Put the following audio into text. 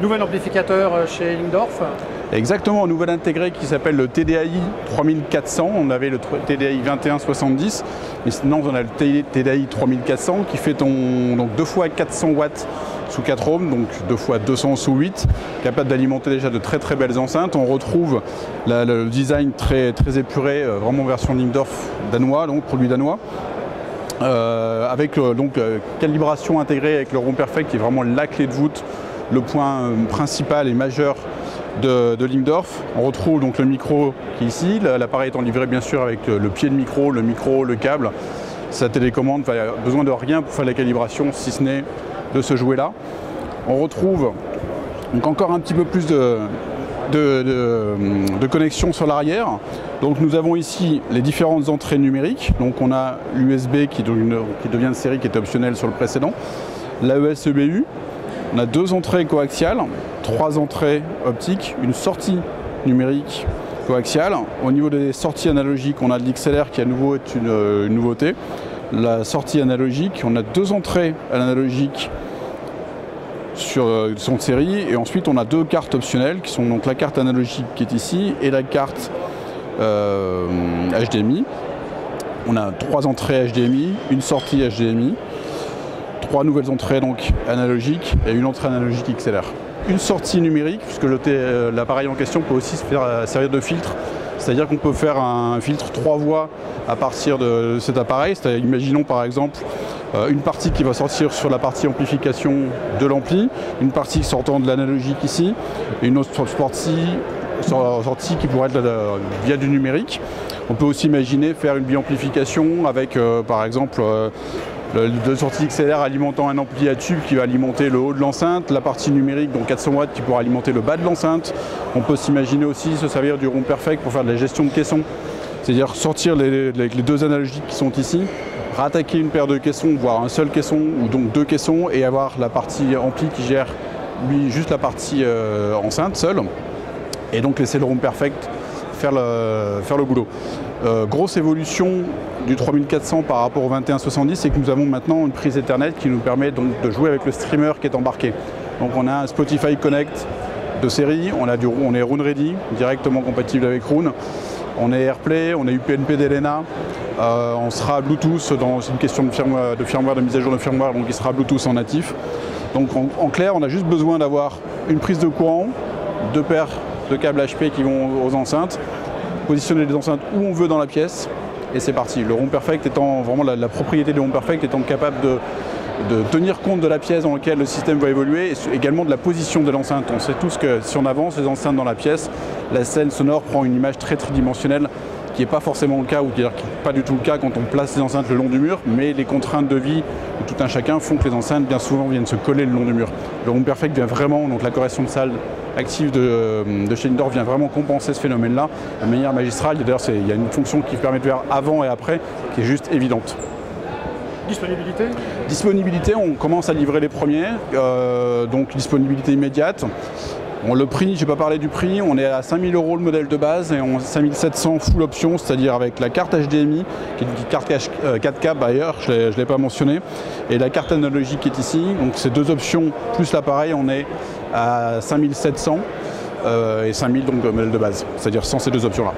Nouvel amplificateur chez Lingdorf. Exactement, un nouvel intégré qui s'appelle le TDI 3400. On avait le TDI 2170, mais sinon on a le TDI 3400 qui fait donc 2 fois 400 watts sous 4 ohms, donc 2 fois 200 sous 8, capable d'alimenter déjà de très très belles enceintes. On retrouve le design très épuré, vraiment version Lingdorf danois, donc produit danois. Avec calibration intégrée avec le Room Perfect qui est vraiment la clé de voûte, le point principal et majeur de Lingdorf. On retrouve donc le micro qui est ici, l'appareil étant livré bien sûr avec le pied de micro, le câble, sa télécommande, il n'y a besoin de rien pour faire la calibration si ce n'est de ce jouet là. On retrouve donc encore un petit peu plus de connexion sur l'arrière. Donc nous avons ici les différentes entrées numériques. Donc on a l'USB qui devient de série, qui était optionnel sur le précédent. L'AES EBU. On a 2 entrées coaxiales, 3 entrées optiques, une sortie numérique coaxiale. Au niveau des sorties analogiques, on a de l'XLR qui à nouveau est une nouveauté. La sortie analogique, on a 2 entrées analogiques sur son série, et ensuite on a 2 cartes optionnelles qui sont donc la carte analogique qui est ici et la carte HDMI. On a 3 entrées HDMI, une sortie HDMI, 3 nouvelles entrées donc analogiques et une entrée analogique XLR. Une sortie numérique, puisque l'appareil en question peut aussi servir de filtre, c'est-à-dire qu'on peut faire un filtre 3 voies à partir de cet appareil. Imaginons par exemple une partie qui va sortir sur la partie amplification de l'ampli, une partie sortant de l'analogique ici, et une autre sortie qui pourrait être via du numérique. On peut aussi imaginer faire une biamplification avec par exemple 2 sorties XLR alimentant un ampli à tube qui va alimenter le haut de l'enceinte, la partie numérique, donc 400 watts, qui pourra alimenter le bas de l'enceinte. On peut s'imaginer aussi se servir du Room Perfect pour faire de la gestion de caissons, c'est-à-dire sortir les 2 analogiques qui sont ici, rattaquer une paire de caissons, voire un seul caisson, ou donc 2 caissons, et avoir la partie ampli qui gère lui juste la partie enceinte seule, et donc laisser le Room Perfect faire le boulot. Grosse évolution du 3400 par rapport au 2170, c'est que nous avons maintenant une prise Ethernet qui nous permet donc de jouer avec le streamer qui est embarqué. Donc on a un Spotify Connect de série, on est Roon Ready, directement compatible avec Roon. On est AirPlay, on a UPnP d'Elena, on sera Bluetooth dans une question de firmware, de mise à jour de firmware, donc il sera Bluetooth en natif. Donc en clair, on a juste besoin d'avoir une prise de courant, 2 paires de câbles HP qui vont aux enceintes, positionner les enceintes où on veut dans la pièce, et c'est parti. Le Room Perfect étant vraiment la propriété du Room Perfect étant capable de tenir compte de la pièce dans laquelle le système va évoluer, et également de la position de l'enceinte. On sait tous que si on avance les enceintes dans la pièce, la scène sonore prend une image très tridimensionnelle, qui n'est pas forcément le cas, ou dire qui n'est pas du tout le cas quand on place les enceintes le long du mur, mais les contraintes de vie de tout un chacun font que les enceintes bien souvent viennent se coller le long du mur. Le Room Perfect vient vraiment, donc la correction de salle active de chez Lingdorf vient vraiment compenser ce phénomène-là de manière magistrale. D'ailleurs, il y a une fonction qui permet de faire avant et après qui est juste évidente. Disponibilité ? Disponibilité, on commence à livrer les premiers, donc disponibilité immédiate. Le prix, je n'ai pas parlé du prix, on est à 5 000 € le modèle de base et on 5 700 full option, c'est-à-dire avec la carte HDMI, qui est une carte 4K d'ailleurs, je ne l'ai pas mentionné, et la carte analogique qui est ici. Donc ces 2 options plus l'appareil, on est à 5 700 et 5 000 donc le modèle de base, c'est-à-dire sans ces 2 options-là.